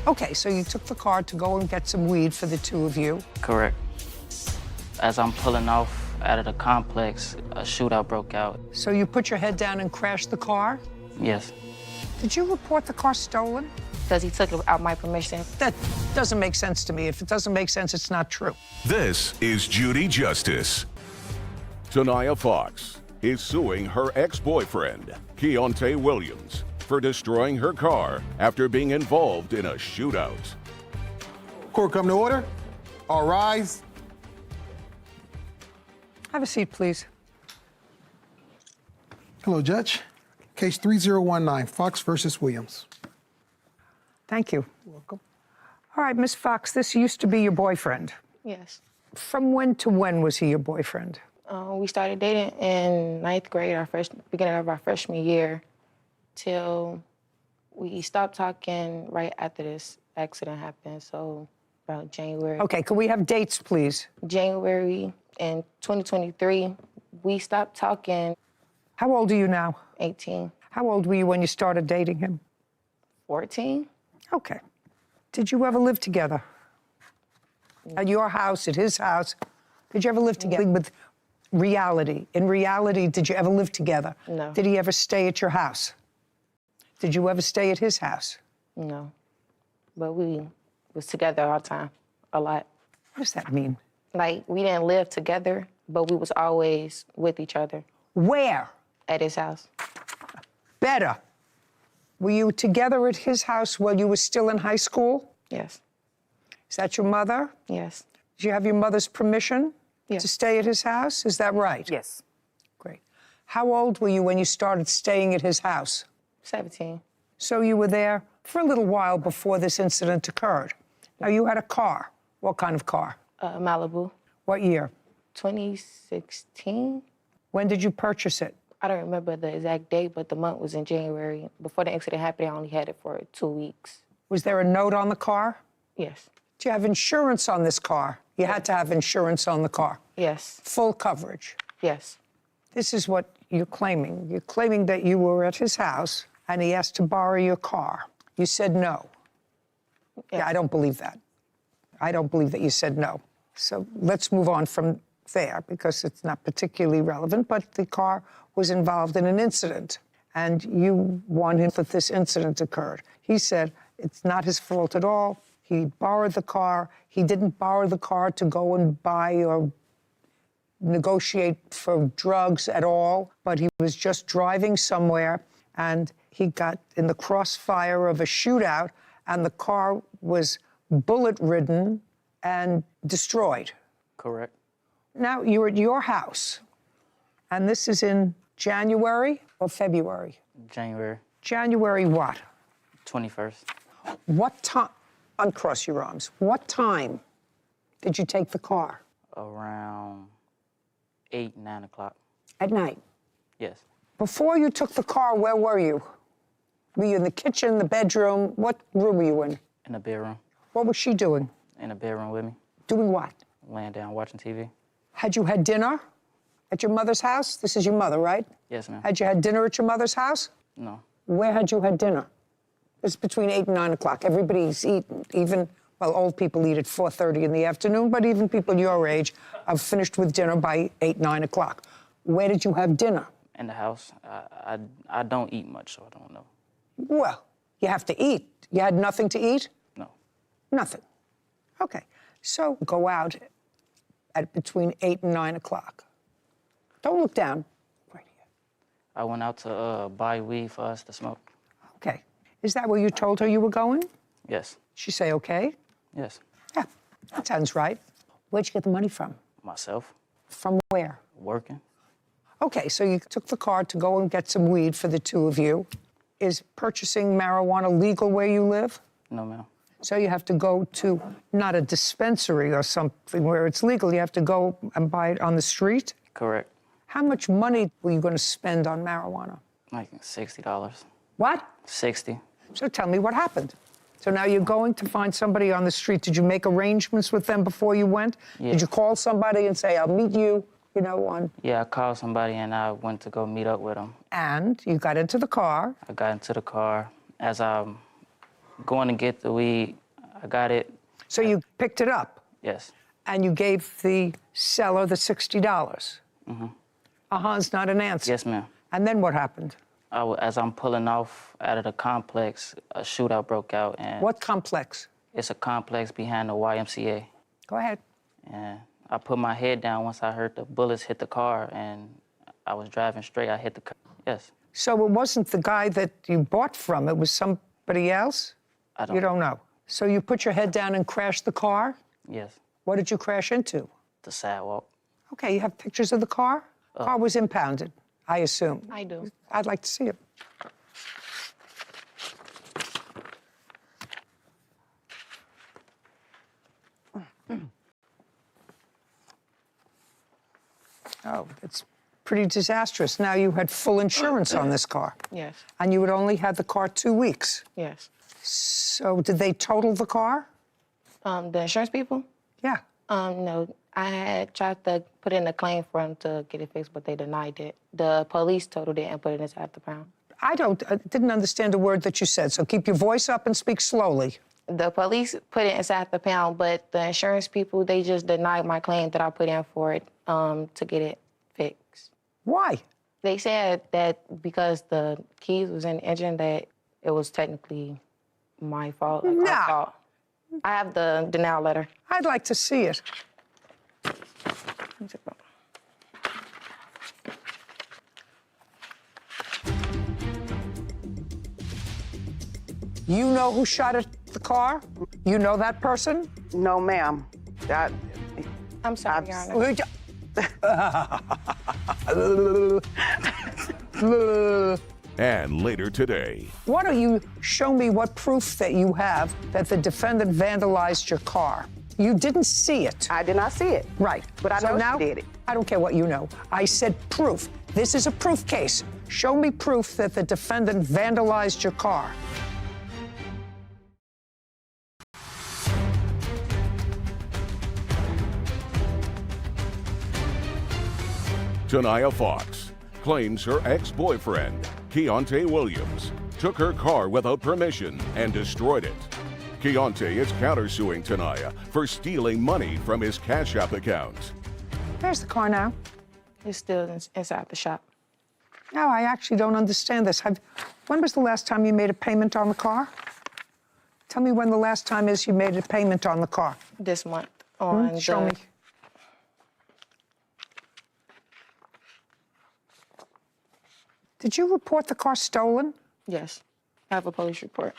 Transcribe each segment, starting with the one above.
Okay, so you took the car to go and get some weed for the two of you. Correct. As I'm pulling off out of the complex, a shootout broke out. So you put your head down and crashed the car? Yes. Did you report the car stolen? Because he took it without my permission. That doesn't make sense to me. If it doesn't make sense, it's not true. This is Judy Justice. Tanaya Fox is suing her ex-boyfriend, Keontae Williams, for destroying her car after being involved in a shootout. Court come to order. All rise. Have a seat, please. Hello, Judge. Case 3019, Fox versus Williams. Thank you. Welcome. All right, Miss Fox, this used to be your boyfriend. Yes. From when to when was he your boyfriend? We started dating in 9th grade, beginning of our freshman year, till we stopped talking right after this accident happened, so about January. Okay, can we have dates, please? January in 2023, we stopped talking. How old are you now? 18. How old were you when you started dating him? 14? Okay. Did you ever live together? At your house, at his house? Did you ever live together with reality? In reality, did you ever live together? No. Did he ever stay at your house? Did you ever stay at his house? No. But we was together all the time, a lot. What does that mean? Like, we didn't live together, but we was always with each other Where? at his house. Better. Were you together at his house while you were still in high school? Yes. Is that your mother? Yes. Did you have your mother's permission Yes. to stay at his house? Is that right? Yes. Great. How old were you when you started staying at his house? 17. So you were there for a little while before this incident occurred. Now, you had a car. What kind of car? Malibu. What year? 2016. When did you purchase it? I don't remember the exact date, but the month was in January. Before the accident happened, I only had it for 2 weeks. Was there a note on the car? Yes. Do you have insurance on this car? You had to have insurance on the car. Yes. Full coverage. Yes. This is what you're claiming. You're claiming that you were at his house and he asked to borrow your car. You said no. Yes. Yeah, I don't believe that. I don't believe that you said no. So let's move on from there because it's not particularly relevant, but the car was involved in an incident and you want him that this incident occurred. He said it's not his fault at all. He borrowed the car. He didn't borrow the car to go and buy or negotiate for drugs at all, but he was just driving somewhere and he got in the crossfire of a shootout and the car was bullet-ridden and destroyed. Correct. Now, you're at your house, and this is in January or February? January January what? 21st. What time? Uncross your arms. What time did you take the car? Around 8, 9 o'clock. At night. Yes. Before you took the car, where were you? Were you in the kitchen, the bedroom? What room were you in? In the bedroom. What was she doing? In the bedroom with me. Doing what? Laying down, watching TV. Had you had dinner at your mother's house? This is your mother, right? Yes, ma'am. Had you had dinner at your mother's house? No. Where had you had dinner? It's between 8 and 9 o'clock. Everybody's eaten. Even, well, old people eat at 4:30 in the afternoon, but even people your age are finished with dinner by 8, 9 o'clock. Where did you have dinner? In the house. I don't eat much, so I don't know. Well, you have to eat. You had nothing to eat? No. Nothing. Okay. So go out at between 8 and 9 o'clock. Don't look down. Right here. I went out to buy weed for us to smoke. Okay. Is that where you told her you were going? Yes. She say okay? Yes. Yeah, that sounds right. Where'd you get the money from? Myself. From where? Working. Okay, so you took the car to go and get some weed for the two of you. Is purchasing marijuana legal where you live? No, ma'am. So you have to go to not a dispensary or something where it's legal. You have to go and buy it on the street? Correct. How much money were you going to spend on marijuana? Like $60. What? 60. So tell me what happened. So now you're going to find somebody on the street. Did you make arrangements with them before you went? Yeah. Did you call somebody and say, I'll meet you, on... Yeah, I called somebody and I went to go meet up with them. And you got into the car. I got into the car. As I'm going to get the weed. I got it. So you picked it up Yes. and you gave the seller the $60. Is not an answer. Yes, ma'am. And then what happened? As I'm pulling off out of the complex, a shootout broke out, and What complex? it's a complex behind the YMCA. Go ahead. And I put my head down once I heard the bullets hit the car, and I was driving straight. I hit the car. Yes. So it wasn't the guy that you bought from, it was somebody else? I don't. You don't know. So you put your head down and crashed the car? Yes. What did you crash into? The sidewalk. Okay, you have pictures of the car? Car was impounded, I assume. I do. I'd like to see it. Oh, it's pretty disastrous. Now you had full insurance on this car. Yes. And you had only had the car 2 weeks. Yes. So did they total the car? The insurance people? Yeah. No. I had tried to put in a claim for them to get it fixed, but they denied it. The police totaled it and put it inside the pound. I didn't understand a word that you said, so keep your voice up and speak slowly. The police put it inside the pound, but the insurance people, they just denied my claim that I put in for it to get it fixed. Why? They said that because the keys was in the engine, that it was technically my fault. Like, Nah. our fault. I have the denial letter. I'd like to see it. You know who shot at the car? You know that person? No, ma'am. That, I'm sorry, Your Honor. And later today, Why don't you show me what proof that you have that the defendant vandalized your car? You didn't see it. I did not see it. Right. But I So know now, she did it. I don't care what you know. I said proof. This is a proof case. Show me proof that the defendant vandalized your car. Tanaya Fox claims her ex-boyfriend, Keontae Williams, took her car without permission and destroyed it. Keontae is countersuing Tanaya for stealing money from his Cash App account. Where's the car now? It's still inside the shop. No, I actually don't understand this. When was the last time you made a payment on the car? Tell me when the last time is you made a payment on the car. This month on Show the- me. Did you report the car stolen? Yes. I have a police report.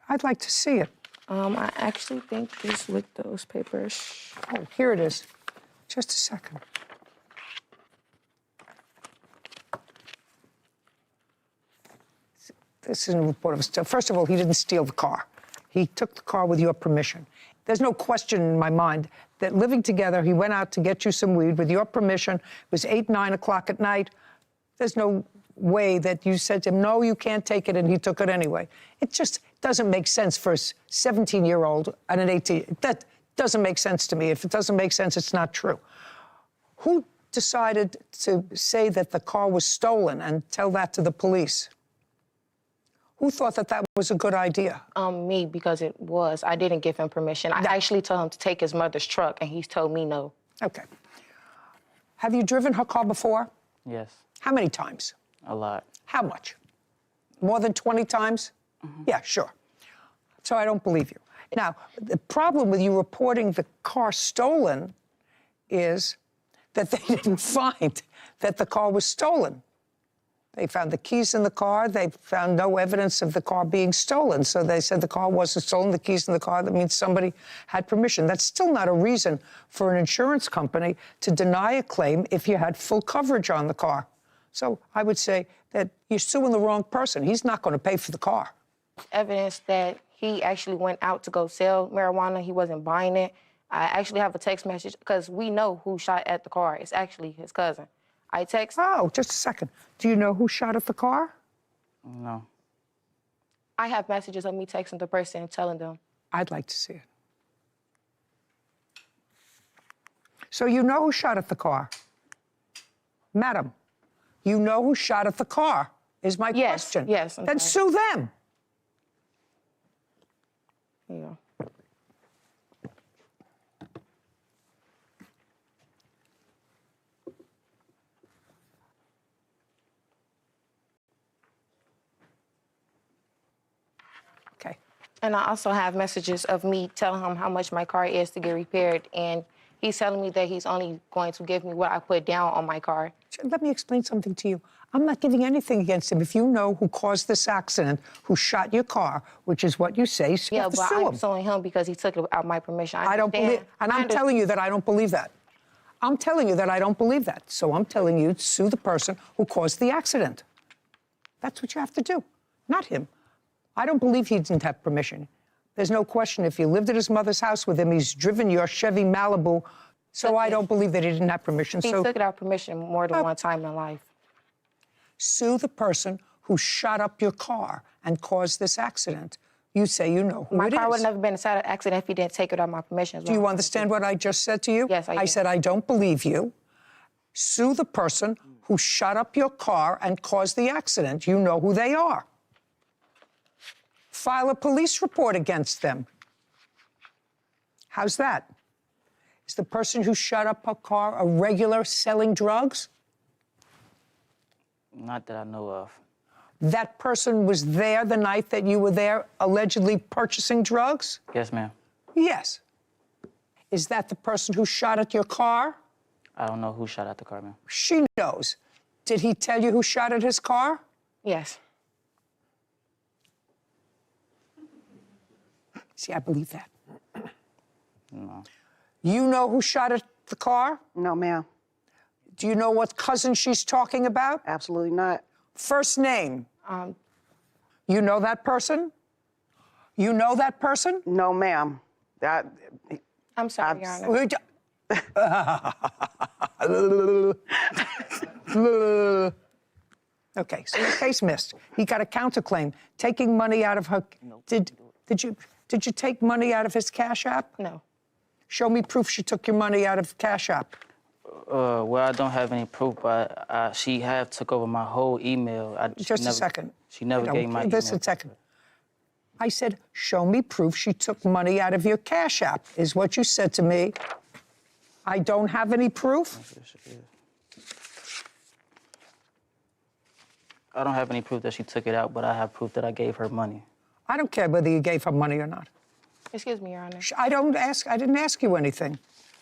I'd like to see it. I actually think it's with those papers. Oh, here it is. Just a second. This isn't a report of steal. First of all, he didn't steal the car. He took the car with your permission. There's no question in my mind that living together, he went out to get you some weed with your permission. It was 8, 9 o'clock at night. There's no way that you said to him, no, you can't take it, and he took it anyway. It just doesn't make sense for a 17-year-old and an 18. That doesn't make sense to me. If it doesn't make sense, it's not true. Who decided to say that the car was stolen and tell that to the police? Who thought that that was a good idea? Me, because it was. I didn't give him permission. I actually told him to take his mother's truck, and he's told me no. Okay. Have you driven her car before? Yes. How many times? A lot. How much? More than 20 times? Yeah, sure. So I don't believe you. Now, the problem with you reporting the car stolen is that they didn't find that the car was stolen. They found the keys in the car. They found no evidence of the car being stolen. So they said the car wasn't stolen, the keys in the car. That means somebody had permission. That's still not a reason for an insurance company to deny a claim if you had full coverage on the car. So I would say that you're suing the wrong person. He's not going to pay for the car. Evidence that he actually went out to go sell marijuana. He wasn't buying it. I actually have a text message because we know who shot at the car. It's actually his cousin. I text. Oh, just a second. Do you know who shot at the car? No. I have messages of me texting the person and telling them. I'd like to see it. So you know who shot at the car? Madam, you know who shot at the car, is my Yes, question. yes, I'm Then sorry. sue them. Here you go. Okay. And I also have messages of me telling him how much my car is to get repaired, and he's telling me that he's only going to give me what I put down on my car. Let me explain something to you. I'm not giving anything against him. If you know who caused this accident, who shot your car, which is what you say, you Yeah, have to but sue I'm him. suing him because he took it without my permission. I don't believe, and I'm telling you that I don't believe that. I'm telling you that I don't believe that. So I'm telling you to sue the person who caused the accident. That's what you have to do, not him. I don't believe he didn't have permission. There's no question if you lived at his mother's house with him, he's driven your Chevy Malibu. So I don't believe that he didn't have permission. He So took it out permission more than one time in life. sue the person who shot up your car and caused this accident. You say you know who My it car would is. have never been inside an accident if he didn't take it out my permission. Do you understand what I just said to you? Yes, I do. I said I don't believe you. Sue the person who shot up your car and caused the accident. You know who they are. File a police report against them. How's that? Is the person who shot up her car a regular selling drugs? Not that I know of. That person was there the night that you were there allegedly purchasing drugs? Yes, ma'am. Yes. Is that the person who shot at your car? I don't know who shot at the car, ma'am. She knows. Did he tell you who shot at his car? Yes. See, I believe that. No. You know who shot at the car? No, ma'am. Do you know what cousin she's talking about? Absolutely not. First name. You know that person? You know that person? No, ma'am. That. I'm sorry, Your Honor. We Okay, so the case missed. He got a counterclaim, taking money out of her. Did you take money out of his Cash App? No. Show me proof she took your money out of Cash App. Well, I don't have any proof, but she have took over my whole email. Just a second. She never gave my email. Just a second. I said, show me proof she took money out of your Cash App, is what you said to me. I don't have any proof? I don't have any proof that she took it out, but I have proof that I gave her money. I don't care whether you gave her money or not. Excuse me, Your Honor. I didn't ask you anything.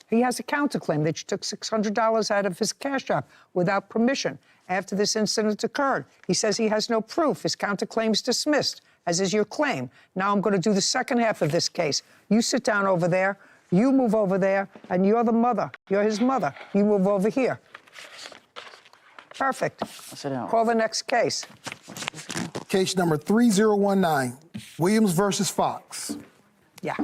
He has a counterclaim that you took $600 out of his Cash App without permission after this incident occurred. He says he has no proof. His counterclaim's dismissed, as is your claim. Now I'm going to do the second half of this case. You sit down over there, you move over there, and you're the mother. You're his mother. You move over here. Perfect. Sit down. Call the next case. Case number 3019, Williams versus Fox. Yeah.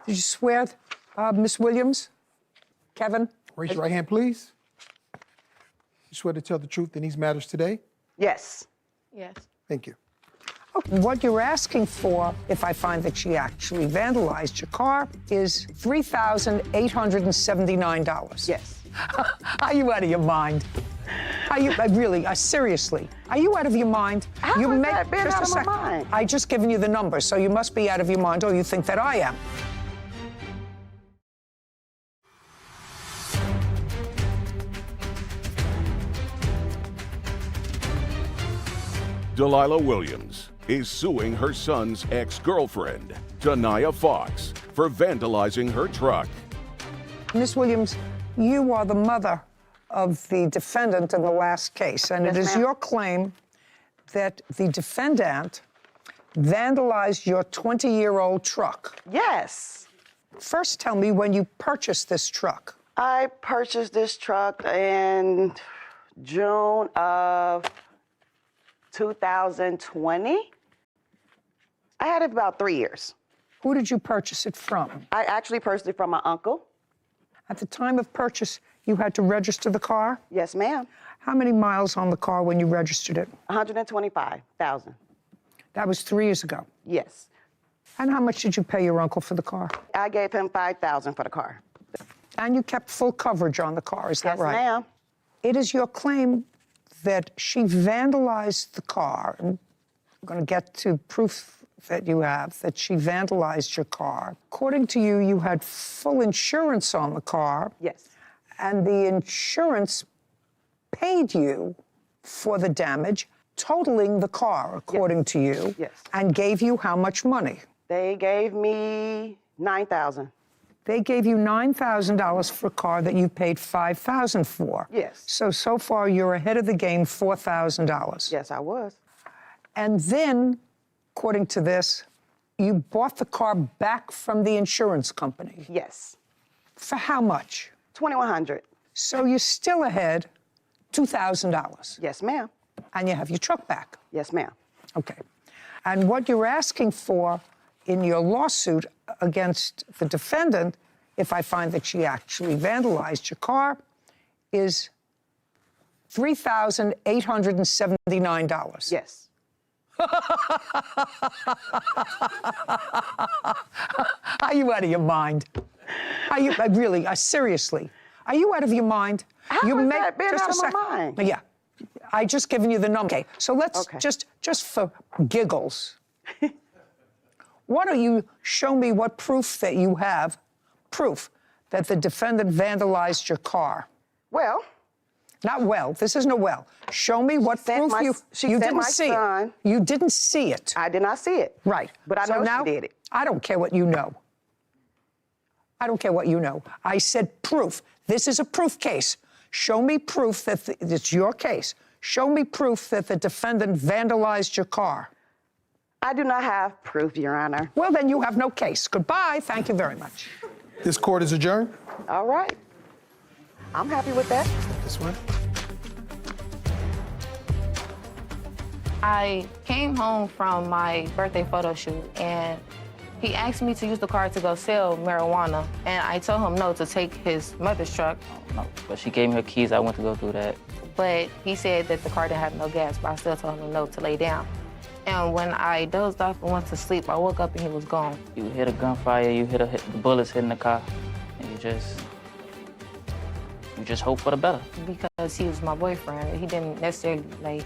Did you swear, Miss Williams? Kevin? Raise your right hand, please. You swear to tell the truth in these matters today? Yes. Yes. Thank you. Okay. What you're asking for, if I find that she actually vandalized your car, is $3,879. Yes. Are you out of your mind? Are you really? Seriously? Are you out of your mind? How you has that been just out a of my second. mind? I just given you the number, so you must be out of your mind, or you think that I am. Delilah Williams is suing her son's ex-girlfriend, Tanaya Fox, for vandalizing her truck. Miss Williams, you are the mother of the defendant in the last case, and Yes, it is ma'am. your claim that the defendant vandalized your 20-year-old truck. Yes. First, tell me when you purchased this truck. I purchased this truck in June of 2020. I had it about 3 years. Who did you purchase it from? I actually purchased it from my uncle. At the time of purchase, you had to register the car? Yes, ma'am. How many miles on the car when you registered it? 125,000. That was 3 years ago. Yes. And how much did you pay your uncle for the car? I gave him 5,000 for the car. And you kept full coverage on the car, is that Yes, right? ma'am. It is your claim that she vandalized the car. And I'm going to get to proof that you have that she vandalized your car. According to you, you had full insurance on the car. Yes. And the insurance paid you for the damage, totaling the car, according to you. Yes. And gave you how much money? They gave me $9,000. They gave you $9,000 for a car that you paid $5,000 for. Yes. So far, you're ahead of the game, $4,000. Yes, I was. And then, according to this, you bought the car back from the insurance company. Yes. For how much? $2,100. So you're still ahead, $2,000. Yes, ma'am. And you have your truck back. Yes, ma'am. Okay. And what you're asking for in your lawsuit against the defendant, if I find that she actually vandalized your car, is $3,879. Yes. Are you out of your mind? Are you really? Seriously? Are you out of your mind? How you is that been just out a of my sec- mind? Yeah, I just given you the number. Okay, so let's Okay. just for giggles. Why don't you show me what proof that you have, proof that the defendant vandalized your car? Well, Not well. This isn't a well. Show me what sent proof my- you. she you sent didn't my see son. it. You didn't see it. I did not see it. Right. But I So know now, she did it. I don't care what you know. I don't care what you know. I said proof. This is a proof case. Show me proof that it's your case. Show me proof that the defendant vandalized your car. I do not have proof, Your Honor. Well, then you have no case. Goodbye. Thank you very much. This court is adjourned. All right. I'm happy with that. This way. I came home from my birthday photo shoot, and he asked me to use the car to go sell marijuana, and I told him no, to take his mother's truck. No, but she gave me her keys. I went to go do that. But he said that the car didn't have no gas, but I still told him no, to lay down. And when I dozed off and went to sleep, I woke up and he was gone. You hit a gunfire, you hit the bullets hitting the car, and you just hope for the better. Because he was my boyfriend, he didn't necessarily, like,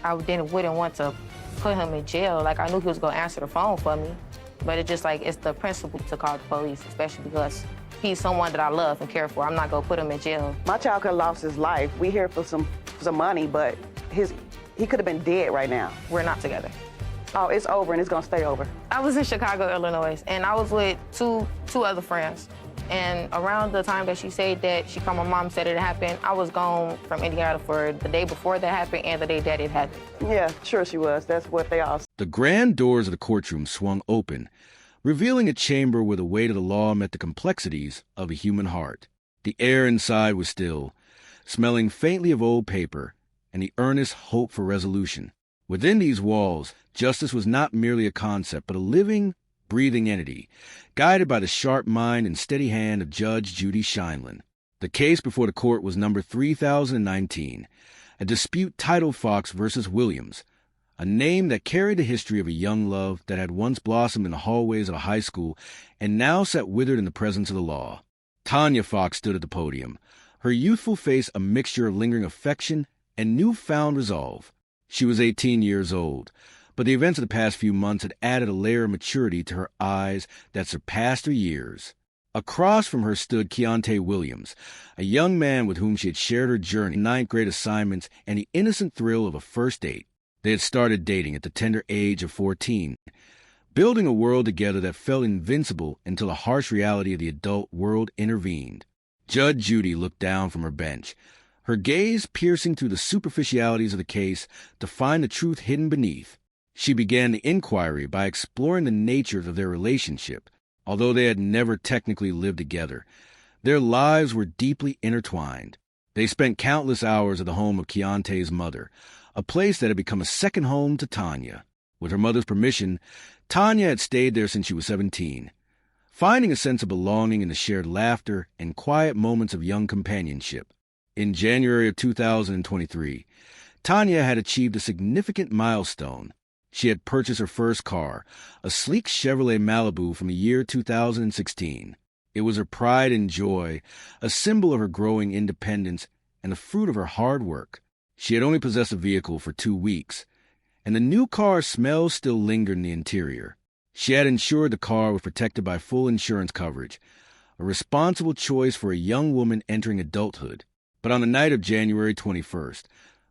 wouldn't want to put him in jail. Like, I knew he was gonna answer the phone for me, but it's just like, it's the principle to call the police, especially because he's someone that I love and care for. I'm not gonna put him in jail. My child could have lost his life. We here for some money, but he could have been dead right now. We're not together. Oh, it's over and it's gonna stay over. I was in Chicago, Illinois, and I was with two other friends. And around the time that she said that, she called my mom, said it happened, I was gone from Indiana for the day before that happened and the day that it happened. Yeah, sure she was. That's what they all. The grand doors of the courtroom swung open, revealing a chamber where the weight of the law met the complexities of a human heart. The air inside was still, smelling faintly of old paper and the earnest hope for resolution. Within these walls, justice was not merely a concept, but a living, breathing entity, guided by the sharp mind and steady hand of Judge Judy Shineland. The case before the court was number 3019, a dispute titled Fox versus Williams, a name that carried the history of a young love that had once blossomed in the hallways of a high school and now sat withered in the presence of the law. Tanya Fox stood at the podium, her youthful face a mixture of lingering affection and newfound resolve. She was 18 years old, but the events of the past few months had added a layer of maturity to her eyes that surpassed her years. Across from her stood Keontae Williams, a young man with whom she had shared her journey, ninth grade assignments, and the innocent thrill of a first date. They had started dating at the tender age of 14, building a world together that felt invincible until the harsh reality of the adult world intervened. Judge Judy looked down from her bench, her gaze piercing through the superficialities of the case to find the truth hidden beneath. She began the inquiry by exploring the nature of their relationship. Although they had never technically lived together, their lives were deeply intertwined. They spent countless hours at the home of Keontae's mother, a place that had become a second home to Tanya. With her mother's permission, Tanya had stayed there since she was 17, finding a sense of belonging in the shared laughter and quiet moments of young companionship. In January of 2023, Tanya had achieved a significant milestone. She had purchased her first car, a sleek Chevrolet Malibu from the year 2016. It was her pride and joy, a symbol of her growing independence and the fruit of her hard work. She had only possessed a vehicle for 2 weeks, and the new car smell still lingered in the interior. She had ensured the car was protected by full insurance coverage, a responsible choice for a young woman entering adulthood. But on the night of January 21st,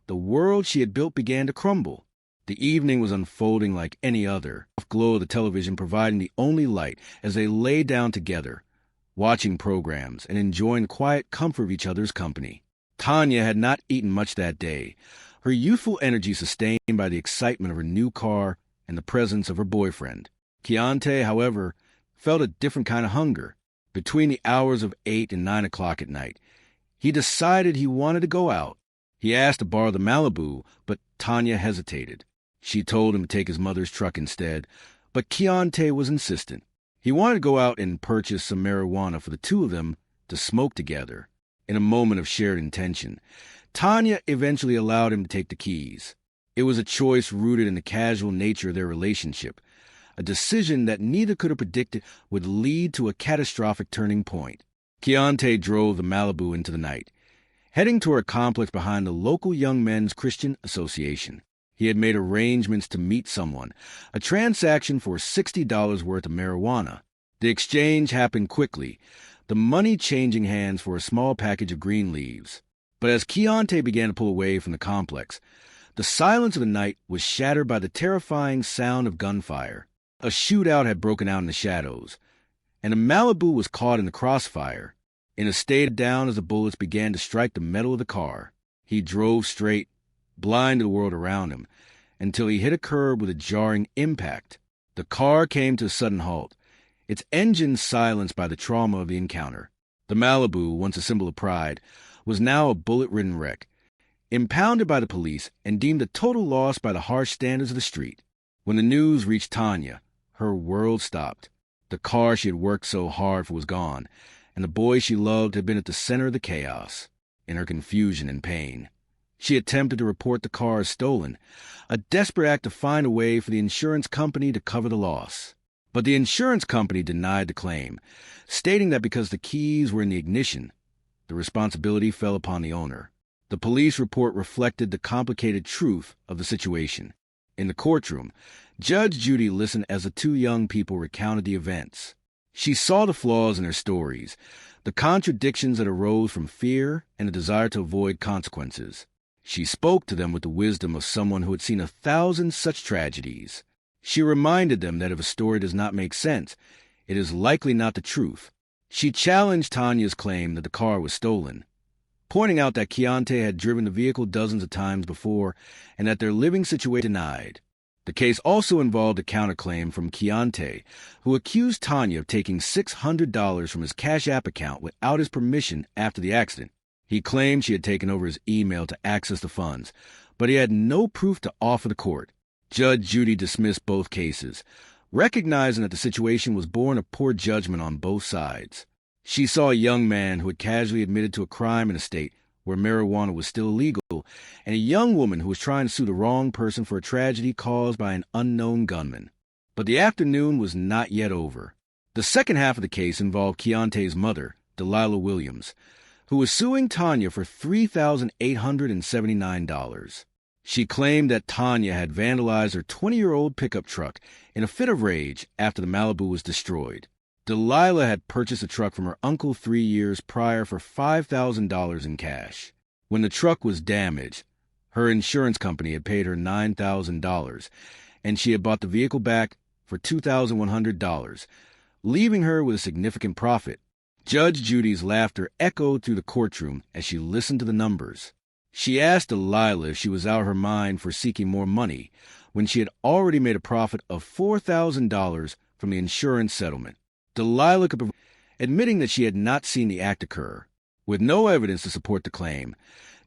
the world she had built began to crumble. The evening was unfolding like any other, the glow of the television providing the only light as they lay down together, watching programs and enjoying the quiet comfort of each other's company. Tanya had not eaten much that day, her youthful energy sustained by the excitement of her new car and the presence of her boyfriend. Keontae, however, felt a different kind of hunger. Between the hours of 8 and 9 o'clock at night, he decided he wanted to go out. He asked to borrow the Malibu, but Tanya hesitated. She told him to take his mother's truck instead, but Keontae was insistent. He wanted to go out and purchase some marijuana for the two of them to smoke together. In a moment of shared intention, Tanya eventually allowed him to take the keys. It was a choice rooted in the casual nature of their relationship, a decision that neither could have predicted would lead to a catastrophic turning point. Keontae drove the Malibu into the night, heading toward a complex behind the local Young Men's Christian Association. He had made arrangements to meet someone, a transaction for $60 worth of marijuana. The exchange happened quickly, the money changing hands for a small package of green leaves. But as Keontae began to pull away from the complex, the silence of the night was shattered by the terrifying sound of gunfire. A shootout had broken out in the shadows, and the Malibu was caught in the crossfire. In a state of down as the bullets began to strike the metal of the car, he drove straight, blind to the world around him, until he hit a curb with a jarring impact. The car came to a sudden halt, its engine silenced by the trauma of the encounter. The Malibu, once a symbol of pride, was now a bullet-ridden wreck, impounded by the police and deemed a total loss by the harsh standards of the street. When the news reached Tanya, her world stopped. The car she had worked so hard for was gone, and the boy she loved had been at the center of the chaos. In her confusion and pain, she attempted to report the car as stolen, a desperate act to find a way for the insurance company to cover the loss. But the insurance company denied the claim, stating that because the keys were in the ignition, the responsibility fell upon the owner. The police report reflected the complicated truth of the situation. In the courtroom, Judge Judy listened as the two young people recounted the events. She saw the flaws in their stories, the contradictions that arose from fear and a desire to avoid consequences. She spoke to them with the wisdom of someone who had seen 1,000 such tragedies. She reminded them that if a story does not make sense, it is likely not the truth. She challenged Tanya's claim that the car was stolen, pointing out that Keontae had driven the vehicle dozens of times before and that their living situation denied. The case also involved a counterclaim from Keontae, who accused Tanya of taking $600 from his Cash App account without his permission after the accident. He claimed she had taken over his email to access the funds, but he had no proof to offer the court. Judge Judy dismissed both cases, recognizing that the situation was born of poor judgment on both sides. She saw a young man who had casually admitted to a crime in a state where marijuana was still illegal, and a young woman who was trying to sue the wrong person for a tragedy caused by an unknown gunman. But the afternoon was not yet over. The second half of the case involved Keontae's mother, Delilah Williams, who was suing Tanya for $3,879. She claimed that Tanya had vandalized her 20-year-old pickup truck in a fit of rage after the Malibu was destroyed. Delilah had purchased the truck from her uncle 3 years prior for $5,000 in cash. When the truck was damaged, her insurance company had paid her $9,000, and she had bought the vehicle back for $2,100, leaving her with a significant profit. Judge Judy's laughter echoed through the courtroom as she listened to the numbers. She asked Delilah if she was out of her mind for seeking more money when she had already made a profit of $4,000 from the insurance settlement. Delilah could admitting that she had not seen the act occur. With no evidence to support the claim,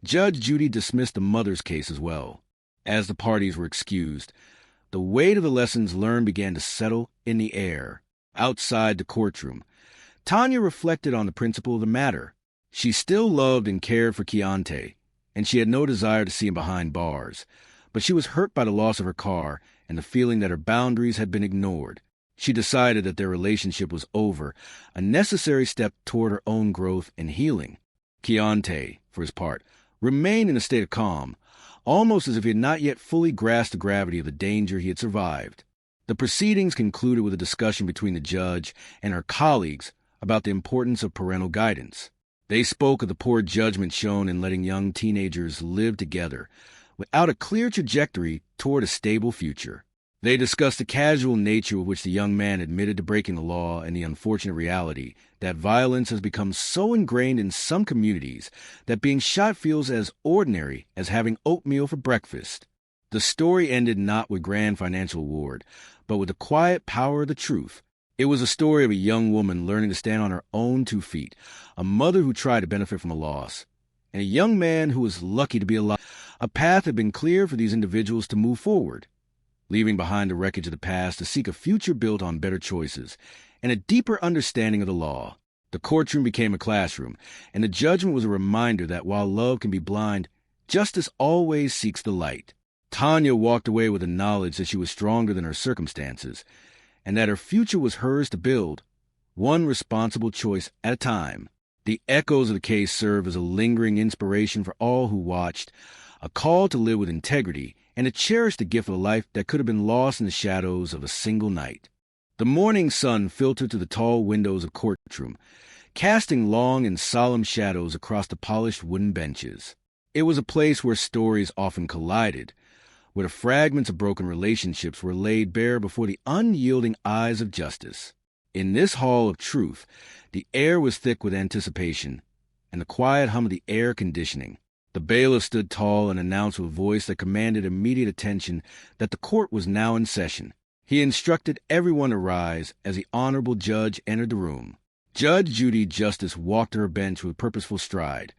Judge Judy dismissed the mother's case as well. As the parties were excused, the weight of the lessons learned began to settle in the air. Outside the courtroom, Tanya reflected on the principle of the matter. She still loved and cared for Keontae, and she had no desire to see him behind bars, but she was hurt by the loss of her car and the feeling that her boundaries had been ignored. She decided that their relationship was over, a necessary step toward her own growth and healing. Keontae, for his part, remained in a state of calm, almost as if he had not yet fully grasped the gravity of the danger he had survived. The proceedings concluded with a discussion between the judge and her colleagues about the importance of parental guidance. They spoke of the poor judgment shown in letting young teenagers live together without a clear trajectory toward a stable future. They discussed the casual nature with which the young man admitted to breaking the law and the unfortunate reality that violence has become so ingrained in some communities that being shot feels as ordinary as having oatmeal for breakfast. The story ended not with grand financial reward, but with the quiet power of the truth. It was a story of a young woman learning to stand on her own 2 feet, a mother who tried to benefit from a loss, and a young man who was lucky to be alive. A path had been cleared for these individuals to move forward, leaving behind the wreckage of the past to seek a future built on better choices and a deeper understanding of the law. The courtroom became a classroom, and the judgment was a reminder that while love can be blind, justice always seeks the light. Tanya walked away with the knowledge that she was stronger than her circumstances, and that her future was hers to build, one responsible choice at a time. The echoes of the case serve as a lingering inspiration for all who watched, a call to live with integrity and to cherish the gift of a life that could have been lost in the shadows of a single night. The morning sun filtered through the tall windows of the courtroom, casting long and solemn shadows across the polished wooden benches. It was a place where stories often collided, where the fragments of broken relationships were laid bare before the unyielding eyes of justice. In this hall of truth, the air was thick with anticipation and the quiet hum of the air conditioning. The bailiff stood tall and announced with a voice that commanded immediate attention that the court was now in session. He instructed everyone to rise as the honorable judge entered the room. Judge Judy Justice walked to her bench with purposeful stride,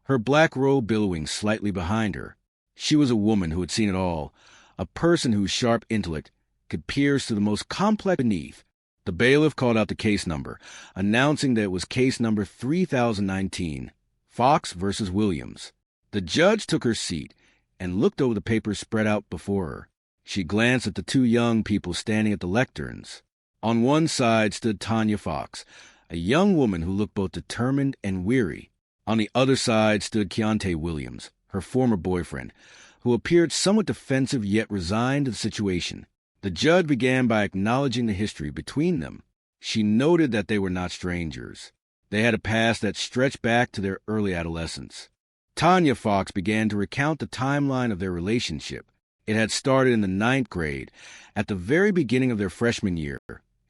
her black robe billowing slightly behind her. She was a woman who had seen it all, a person whose sharp intellect could pierce to the most complex beneath. The bailiff called out the case number, announcing that it was case number 3019, Fox versus Williams. The judge took her seat and looked over the papers spread out before her. She glanced at the 2 young people standing at the lecterns. On one side stood Tanya Fox, a young woman who looked both determined and weary. On the other side stood Keontae Williams, her former boyfriend, who appeared somewhat defensive yet resigned to the situation. The judge began by acknowledging the history between them. She noted that they were not strangers. They had a past that stretched back to their early adolescence. Tanya Fox began to recount the timeline of their relationship. It had started in the 9th grade, at the very beginning of their freshman year,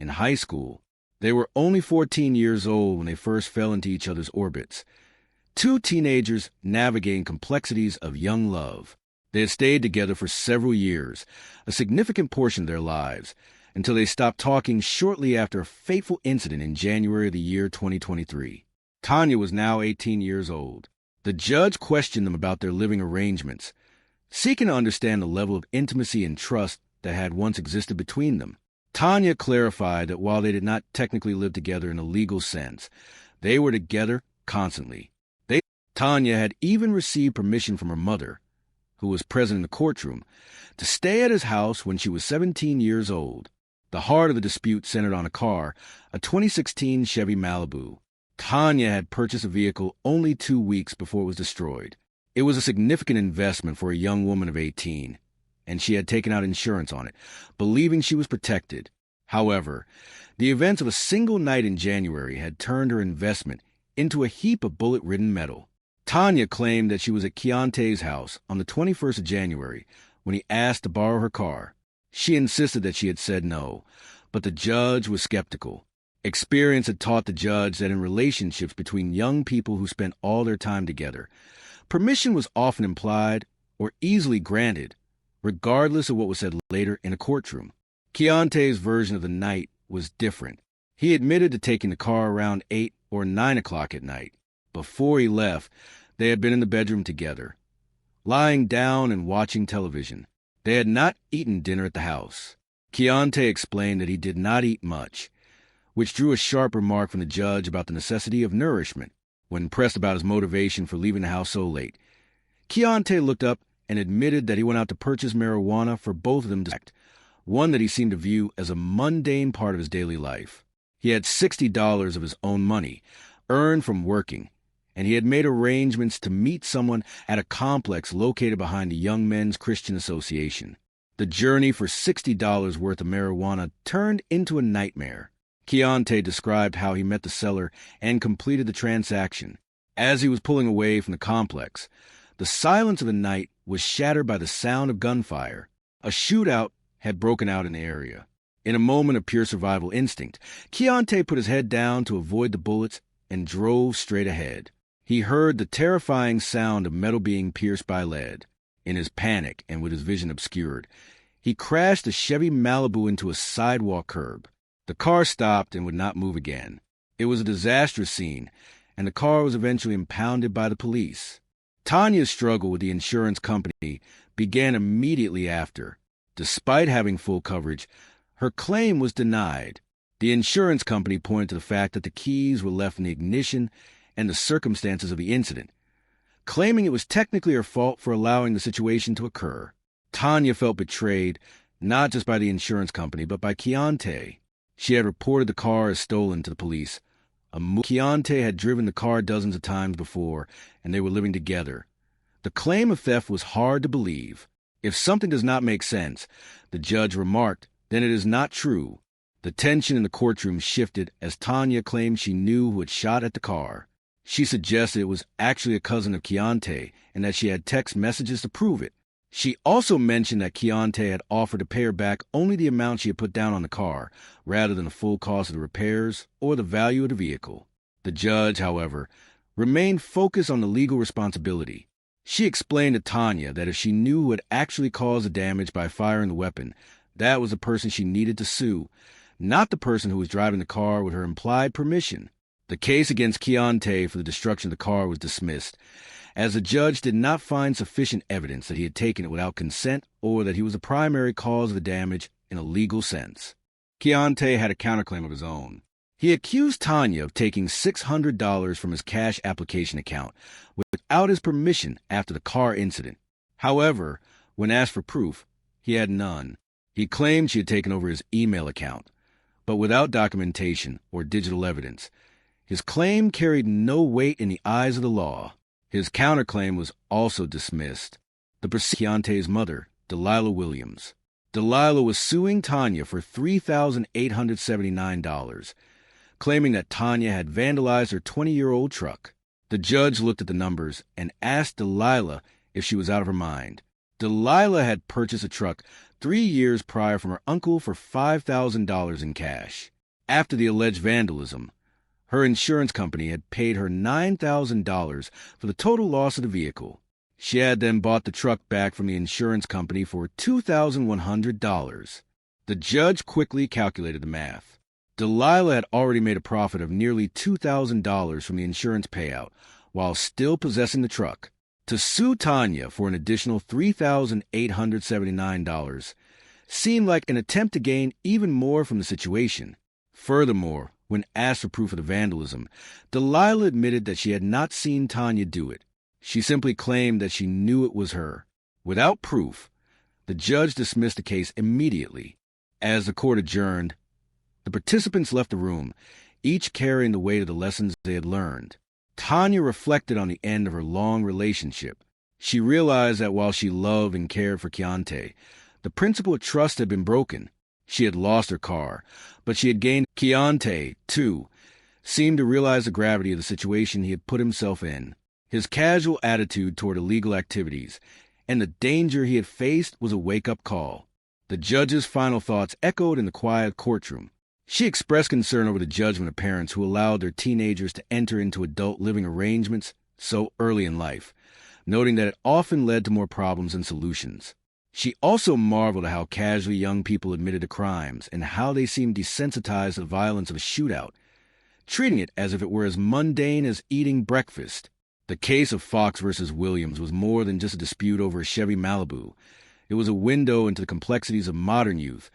in high school. They were only 14 years old when they first fell into each other's orbits. 2 teenagers navigating complexities of young love. They had stayed together for several years, a significant portion of their lives, until they stopped talking shortly after a fateful incident in January of the year 2023. Tanya was now 18 years old. The judge questioned them about their living arrangements, seeking to understand the level of intimacy and trust that had once existed between them. Tanya clarified that while they did not technically live together in a legal sense, they were together constantly. Tanya had even received permission from her mother, who was present in the courtroom, to stay at his house when she was 17 years old. The heart of the dispute centered on a car, a 2016 Chevy Malibu. Tanya had purchased a vehicle only 2 weeks before it was destroyed. It was a significant investment for a young woman of 18, and she had taken out insurance on it, believing she was protected. However, the events of a single night in January had turned her investment into a heap of bullet-ridden metal. Tanya claimed that she was at Keontae's house on the 21st of January when he asked to borrow her car. She insisted that she had said no, but the judge was skeptical. Experience had taught the judge that in relationships between young people who spent all their time together, permission was often implied or easily granted, regardless of what was said later in a courtroom. Keontae's version of the night was different. He admitted to taking the car around 8 or 9 o'clock at night. Before he left, they had been in the bedroom together, lying down and watching television. They had not eaten dinner at the house. Keontae explained that he did not eat much, which drew a sharp remark from the judge about the necessity of nourishment. When pressed about his motivation for leaving the house so late, Keontae looked up and admitted that he went out to purchase marijuana for both of them to act, one that he seemed to view as a mundane part of his daily life. He had $60 of his own money, earned from working, and he had made arrangements to meet someone at a complex located behind the Young Men's Christian Association. The journey for $60 worth of marijuana turned into a nightmare. Keontae described how he met the seller and completed the transaction. As he was pulling away from the complex, the silence of the night was shattered by the sound of gunfire. A shootout had broken out in the area. In a moment of pure survival instinct, Keontae put his head down to avoid the bullets and drove straight ahead. He heard the terrifying sound of metal being pierced by lead. In his panic and with his vision obscured, he crashed the Chevy Malibu into a sidewalk curb. The car stopped and would not move again. It was a disastrous scene, and the car was eventually impounded by the police. Tanya's struggle with the insurance company began immediately after. Despite having full coverage, her claim was denied. The insurance company pointed to the fact that the keys were left in the ignition and the circumstances of the incident, claiming it was technically her fault for allowing the situation to occur. Tanya felt betrayed, not just by the insurance company, but by Keontae. She had reported the car as stolen to the police. Keontae had driven the car dozens of times before, and they were living together. The claim of theft was hard to believe. If something does not make sense, the judge remarked, then it is not true. The tension in the courtroom shifted as Tanya claimed she knew who had shot at the car. She suggested it was actually a cousin of Keontae and that she had text messages to prove it. She also mentioned that Keontae had offered to pay her back only the amount she had put down on the car, rather than the full cost of the repairs or the value of the vehicle. The judge, however, remained focused on the legal responsibility. She explained to Tanya that if she knew who had actually caused the damage by firing the weapon, that was the person she needed to sue, not the person who was driving the car with her implied permission. The case against Keontae for the destruction of the car was dismissed, as the judge did not find sufficient evidence that he had taken it without consent or that he was the primary cause of the damage in a legal sense. Keontae had a counterclaim of his own. He accused Tanya of taking $600 from his cash application account without his permission after the car incident. However, when asked for proof, he had none. He claimed she had taken over his email account, but without documentation or digital evidence. His claim carried no weight in the eyes of the law. His counterclaim was also dismissed. The Keontae's mother, Delilah Williams. Delilah was suing Tanya for $3,879, claiming that Tanya had vandalized her 20-year-old truck. The judge looked at the numbers and asked Delilah if she was out of her mind. Delilah had purchased a truck 3 years prior from her uncle for $5,000 in cash. After the alleged vandalism, her insurance company had paid her $9,000 for the total loss of the vehicle. She had then bought the truck back from the insurance company for $2,100. The judge quickly calculated the math. Delilah had already made a profit of nearly $2,000 from the insurance payout while still possessing the truck. To sue Tanya for an additional $3,879 seemed like an attempt to gain even more from the situation. Furthermore, when asked for proof of the vandalism, Delilah admitted that she had not seen Tanya do it. She simply claimed that she knew it was her. Without proof, the judge dismissed the case immediately. As the court adjourned, the participants left the room, each carrying the weight of the lessons they had learned. Tanya reflected on the end of her long relationship. She realized that while she loved and cared for Keontae, the principle of trust had been broken. She had lost her car, but she had gained. Keontae, too, seemed to realize the gravity of the situation he had put himself in. His casual attitude toward illegal activities and the danger he had faced was a wake-up call. The judge's final thoughts echoed in the quiet courtroom. She expressed concern over the judgment of parents who allowed their teenagers to enter into adult living arrangements so early in life, noting that it often led to more problems than solutions. She also marveled at how casually young people admitted to crimes and how they seemed desensitized to the violence of a shootout, treating it as if it were as mundane as eating breakfast. The case of Fox versus Williams was more than just a dispute over a Chevy Malibu. It was a window into the complexities of modern youth,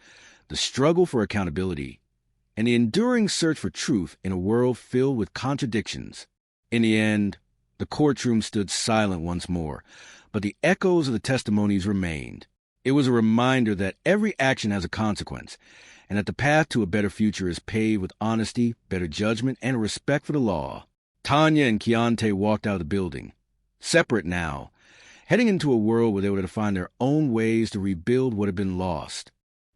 the struggle for accountability, and the enduring search for truth in a world filled with contradictions. In the end, the courtroom stood silent once more, but the echoes of the testimonies remained. It was a reminder that every action has a consequence, and that the path to a better future is paved with honesty, better judgment, and a respect for the law. Tanya and Keontae walked out of the building, separate now, heading into a world where they were to find their own ways to rebuild what had been lost.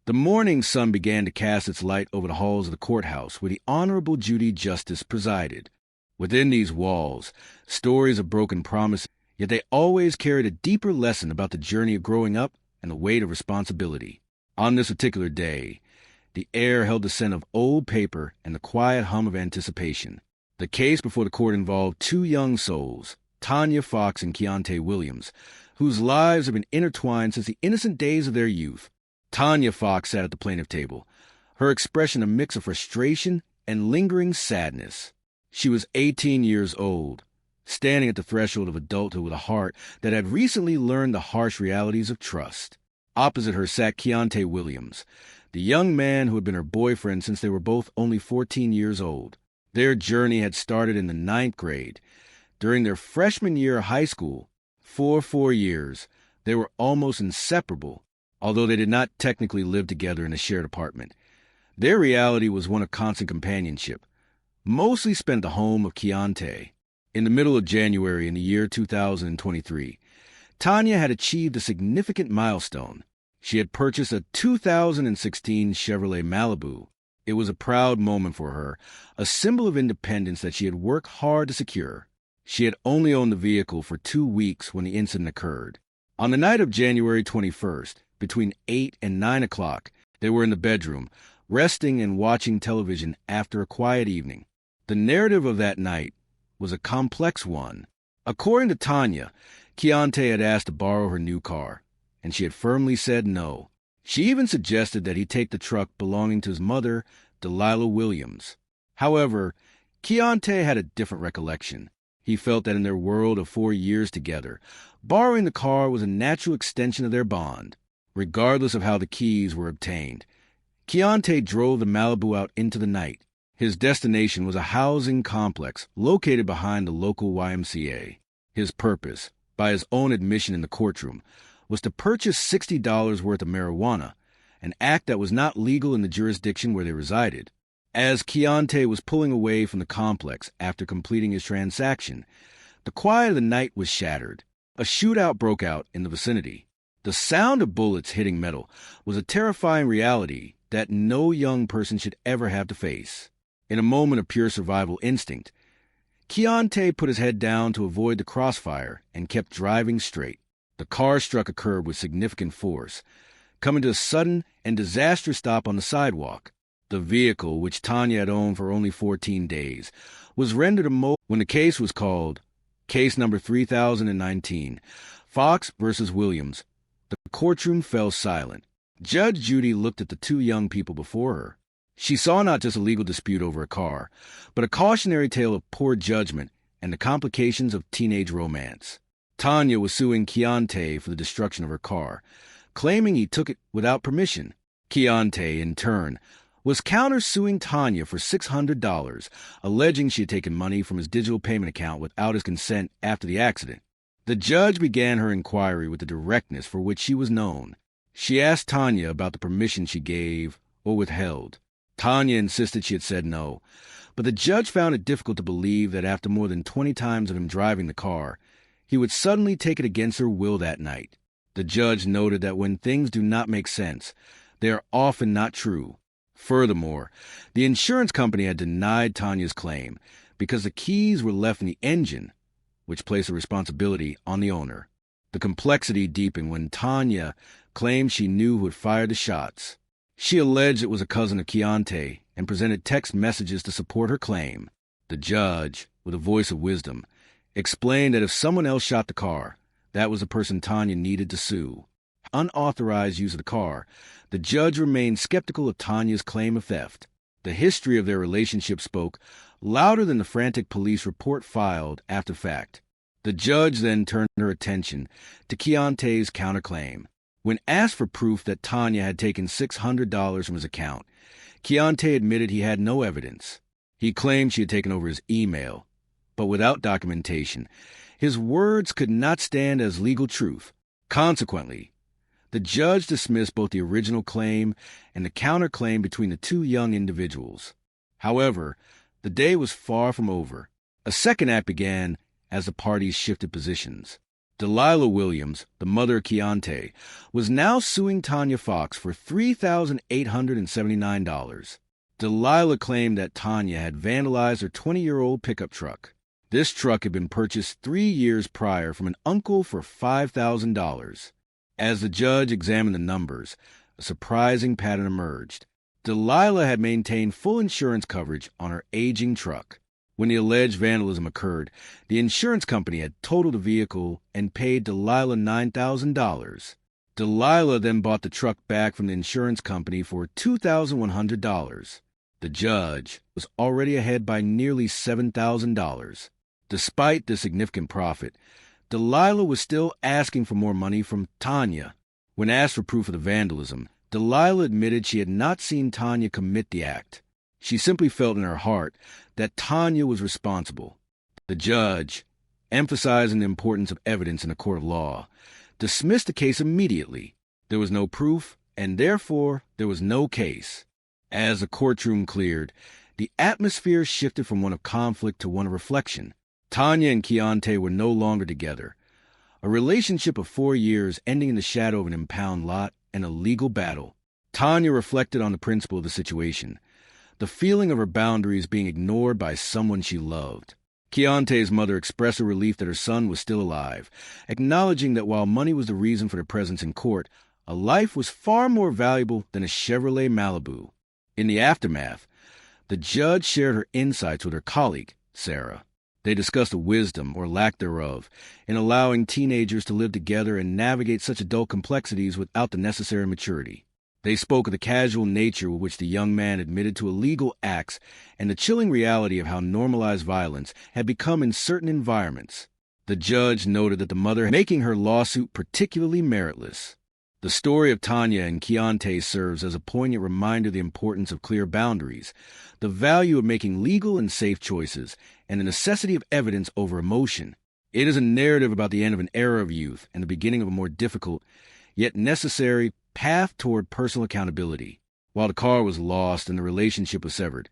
The morning sun began to cast its light over the halls of the courthouse where the Honorable Judy Justice presided. Within these walls, stories of broken promises, yet they always carried a deeper lesson about the journey of growing up and the weight of responsibility. On this particular day, the air held the scent of old paper and the quiet hum of anticipation. The case before the court involved two young souls, Tanya Fox and Keontae Williams, whose lives have been intertwined since the innocent days of their youth. Tanya Fox sat at the plaintiff table, her expression a mix of frustration and lingering sadness. She was 18 years old, standing at the threshold of adulthood with a heart that had recently learned the harsh realities of trust. Opposite her sat Keontae Williams, the young man who had been her boyfriend since they were both only 14 years old. Their journey had started in the 9th grade. During their freshman year of high school, for 4 years, they were almost inseparable, although they did not technically live together in a shared apartment. Their reality was one of constant companionship, mostly spent at the home of Keontae. In the middle of January in the year 2023, Tanya had achieved a significant milestone. She had purchased a 2016 Chevrolet Malibu. It was a proud moment for her, a symbol of independence that she had worked hard to secure. She had only owned the vehicle for 2 weeks when the incident occurred. On the night of January 21st, between 8 and 9 o'clock, they were in the bedroom, resting and watching television after a quiet evening. The narrative of that night was a complex one. According to Tanya, Keontae had asked to borrow her new car, and she had firmly said no. She even suggested that he take the truck belonging to his mother, Delilah Williams. However, Keontae had a different recollection. He felt that in their world of 4 years together, borrowing the car was a natural extension of their bond. Regardless of how the keys were obtained, Keontae drove the Malibu out into the night. His destination was a housing complex located behind the local YMCA. His purpose, by his own admission in the courtroom, was to purchase $60 worth of marijuana, an act that was not legal in the jurisdiction where they resided. As Keontae was pulling away from the complex after completing his transaction, the quiet of the night was shattered. A shootout broke out in the vicinity. The sound of bullets hitting metal was a terrifying reality that no young person should ever have to face. In a moment of pure survival instinct, Keontae put his head down to avoid the crossfire and kept driving straight. The car struck a curb with significant force, coming to a sudden and disastrous stop on the sidewalk. The vehicle, which Tanya had owned for only 14 days, was rendered immobile when the case was called Case Number 3019, Fox versus Williams. The courtroom fell silent. Judge Judy looked at the two young people before her. She saw not just a legal dispute over a car, but a cautionary tale of poor judgment and the complications of teenage romance. Tanya was suing Keontae for the destruction of her car, claiming he took it without permission. Keontae, in turn, was countersuing Tanya for $600, alleging she had taken money from his digital payment account without his consent after the accident. The judge began her inquiry with the directness for which she was known. She asked Tanya about the permission she gave or withheld. Tanya insisted she had said no, but the judge found it difficult to believe that after more than 20 times of him driving the car, he would suddenly take it against her will that night. The judge noted that when things do not make sense, they are often not true. Furthermore, the insurance company had denied Tanya's claim because the keys were left in the engine, which placed the responsibility on the owner. The complexity deepened when Tanya claimed she knew who had fired the shots. She alleged it was a cousin of Keontae and presented text messages to support her claim. The judge, with a voice of wisdom, explained that if someone else shot the car, that was the person Tanya needed to sue. Unauthorized use of the car, the judge remained skeptical of Tanya's claim of theft. The history of their relationship spoke louder than the frantic police report filed after fact. The judge then turned her attention to Keontae's counterclaim. When asked for proof that Tanya had taken $600 from his account, Keontae admitted he had no evidence. He claimed she had taken over his email, but without documentation, his words could not stand as legal truth. Consequently, the judge dismissed both the original claim and the counterclaim between the two young individuals. However, the day was far from over. A second act began as the parties shifted positions. Delilah Williams, the mother of Keontae, was now suing Tanya Fox for $3,879. Delilah claimed that Tanya had vandalized her 20-year-old pickup truck. This truck had been purchased 3 years prior from an uncle for $5,000. As the judge examined the numbers, a surprising pattern emerged. Delilah had maintained full insurance coverage on her aging truck. When the alleged vandalism occurred, the insurance company had totaled the vehicle and paid Delilah $9,000. Delilah then bought the truck back from the insurance company for $2,100. The judge was already ahead by nearly $7,000. Despite the significant profit, Delilah was still asking for more money from Tanya. When asked for proof of the vandalism, Delilah admitted she had not seen Tanya commit the act. She simply felt in her heart that Tanya was responsible. The judge, emphasizing the importance of evidence in a court of law, dismissed the case immediately. There was no proof, and therefore there was no case. As the courtroom cleared, the atmosphere shifted from one of conflict to one of reflection. Tanya and Keontae were no longer together. A relationship of 4 years ending in the shadow of an impound lot and a legal battle. Tanya reflected on the principle of the situation, the feeling of her boundaries being ignored by someone she loved. Keontae's mother expressed her relief that her son was still alive, acknowledging that while money was the reason for their presence in court, a life was far more valuable than a Chevrolet Malibu. In the aftermath, the judge shared her insights with her colleague, Sarah. They discussed the wisdom, or lack thereof, in allowing teenagers to live together and navigate such adult complexities without the necessary maturity. They spoke of the casual nature with which the young man admitted to illegal acts and the chilling reality of how normalized violence had become in certain environments. The judge noted that the mother making her lawsuit particularly meritless. The story of Tanya and Keontae serves as a poignant reminder of the importance of clear boundaries, the value of making legal and safe choices, and the necessity of evidence over emotion. It is a narrative about the end of an era of youth and the beginning of a more difficult, yet necessary, path toward personal accountability. While the car was lost and the relationship was severed,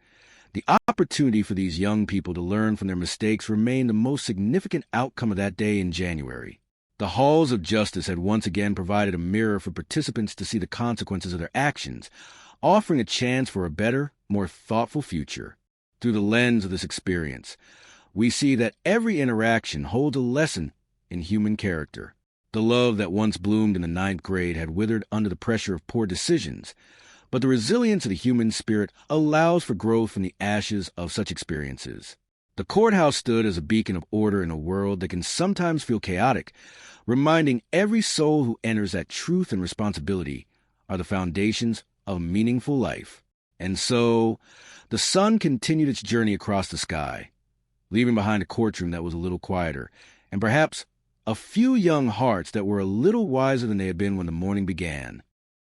the opportunity for these young people to learn from their mistakes remained the most significant outcome of that day in January. The halls of justice had once again provided a mirror for participants to see the consequences of their actions, offering a chance for a better, more thoughtful future. Through the lens of this experience, we see that every interaction holds a lesson in human character. The love that once bloomed in the 9th grade had withered under the pressure of poor decisions, but the resilience of the human spirit allows for growth from the ashes of such experiences. The courthouse stood as a beacon of order in a world that can sometimes feel chaotic, reminding every soul who enters that truth and responsibility are the foundations of a meaningful life. And so, the sun continued its journey across the sky, leaving behind a courtroom that was a little quieter, and perhaps a few young hearts that were a little wiser than they had been when the morning began.